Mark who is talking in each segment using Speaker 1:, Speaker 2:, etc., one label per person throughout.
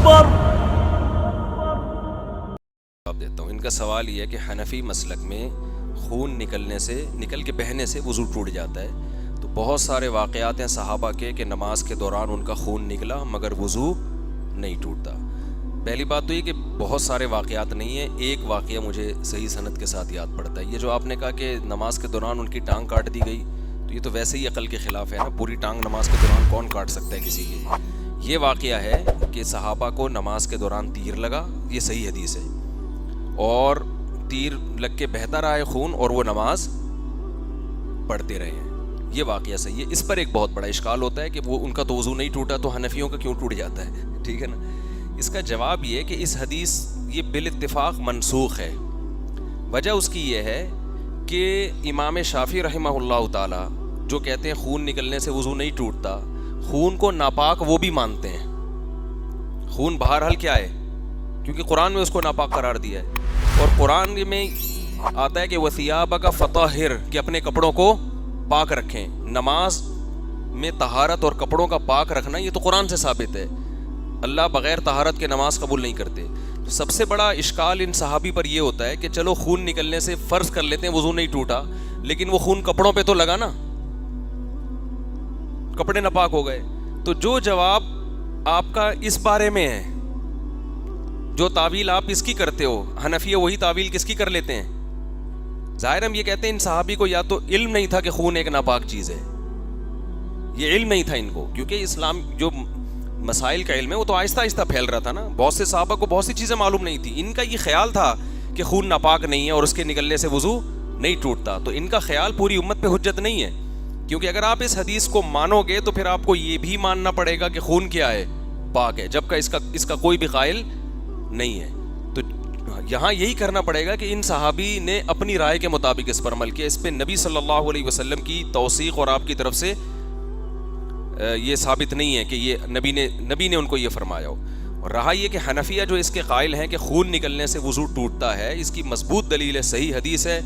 Speaker 1: اکبر.
Speaker 2: جواب دیتا ہوں. ان کا سوال یہ ہے کہ حنفی مسلک میں خون نکل کے بہنے سے وضو ٹوٹ جاتا ہے. تو بہت سارے واقعات ہیں صحابہ کے کہ نماز کے دوران ان کا خون نکلا مگر وضو نہیں ٹوٹتا. پہلی بات تو یہ کہ بہت سارے واقعات نہیں ہیں. ایک واقعہ مجھے صحیح سند کے ساتھ یاد پڑتا ہے. یہ جو آپ نے کہا کہ نماز کے دوران ان کی ٹانگ کاٹ دی گئی، تو یہ تو ویسے ہی عقل کے خلاف ہے نا. پوری ٹانگ نماز کے دوران کون کاٹ سکتا ہے کسی کی؟ یہ واقعہ ہے کہ صحابہ کو نماز کے دوران تیر لگا، یہ صحیح حدیث ہے، اور تیر لگ کے بہتا رہا ہے خون اور وہ نماز پڑھتے رہے ہیں. یہ واقعہ صحیح ہے. اس پر ایک بہت بڑا اشکال ہوتا ہے کہ وہ ان کا تو وضو نہیں ٹوٹا تو حنفیوں کا کیوں ٹوٹ جاتا ہے؟ ٹھیک ہے نا. اس کا جواب یہ کہ اس حدیث یہ بالاتفاق منسوخ ہے. وجہ اس کی یہ ہے کہ امام شافعی رحمہ اللہ تعالی جو کہتے ہیں خون نکلنے سے وضو نہیں ٹوٹتا، خون کو ناپاک وہ بھی مانتے ہیں. خون بہرحال کیا ہے؟ کیونکہ قرآن میں اس کو ناپاک قرار دیا ہے، اور قرآن میں آتا ہے کہ وَثِيَابَكَ فَطَهِّرْ کہ اپنے کپڑوں کو پاک رکھیں. نماز میں طہارت اور کپڑوں کا پاک رکھنا یہ تو قرآن سے ثابت ہے. اللہ بغیر طہارت کے نماز قبول نہیں کرتے. تو سب سے بڑا اشکال ان صحابی پر یہ ہوتا ہے کہ چلو خون نکلنے سے فرض کر لیتے ہیں وضو نہیں ٹوٹا، لیکن وہ خون کپڑوں پہ تو لگا نا، کپڑے ناپاک ہو گئے. تو جو جواب آپ کا اس بارے میں ہے، جو تعویل آپ اس کی کرتے ہو، حنفیہ وہی تعویل کس کی کر لیتے ہیں؟ ظاہر ہم یہ کہتے ہیں ان صحابی کو یا تو علم نہیں تھا کہ خون ایک ناپاک چیز ہے، یہ علم نہیں تھا ان کو، کیونکہ اسلام جو مسائل کا علم ہے وہ تو آہستہ آہستہ پھیل رہا تھا نا. بہت سے صحابہ کو بہت سی چیزیں معلوم نہیں تھی. ان کا یہ خیال تھا کہ خون ناپاک نہیں ہے اور اس کے نکلنے سے وضو نہیں ٹوٹتا. تو ان کا خیال پوری امت پہ حجت نہیں ہے، کیونکہ اگر آپ اس حدیث کو مانو گے تو پھر آپ کو یہ بھی ماننا پڑے گا کہ خون کیا ہے؟ پاک ہے، جبکہ اس کا کوئی بھی قائل نہیں ہے. تو یہاں یہی کرنا پڑے گا کہ ان صحابی نے اپنی رائے کے مطابق اس پر عمل کیا. اس پہ نبی صلی اللہ علیہ وسلم کی توثیق اور آپ کی طرف سے یہ ثابت نہیں ہے کہ یہ نبی نے ان کو یہ فرمایا ہو. اور رہا یہ کہ حنفیہ جو اس کے قائل ہیں کہ خون نکلنے سے وضو ٹوٹتا ہے، اس کی مضبوط دلیل ہے، صحیح حدیث ہے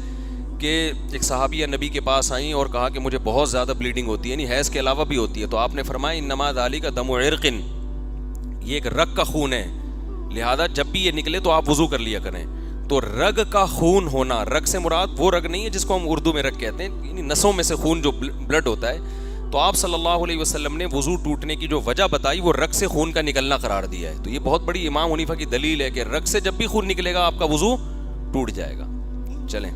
Speaker 2: کہ ایک صحابیہ نبی کے پاس آئیں اور کہا کہ مجھے بہت زیادہ بلیڈنگ ہوتی ہے، یعنی حیض کے علاوہ بھی ہوتی ہے. تو آپ نے فرمایا انما ذالک دم عرق، یہ ایک رگ کا خون ہے، لہذا جب بھی یہ نکلے تو آپ وضو کر لیا کریں. تو رگ کا خون ہونا، رگ سے مراد وہ رگ نہیں ہے جس کو ہم اردو میں رگ کہتے ہیں، یعنی نسوں میں سے خون جو بلڈ ہوتا ہے. تو آپ صلی اللہ علیہ وسلم نے وضو ٹوٹنے کی جو وجہ بتائی وہ رگ سے خون کا نکلنا قرار دیا ہے. تو یہ بہت بڑی امام حنیفہ کی دلیل ہے کہ رگ سے جب بھی خون نکلے گا آپ کا وضو ٹوٹ جائے گا. چلیں.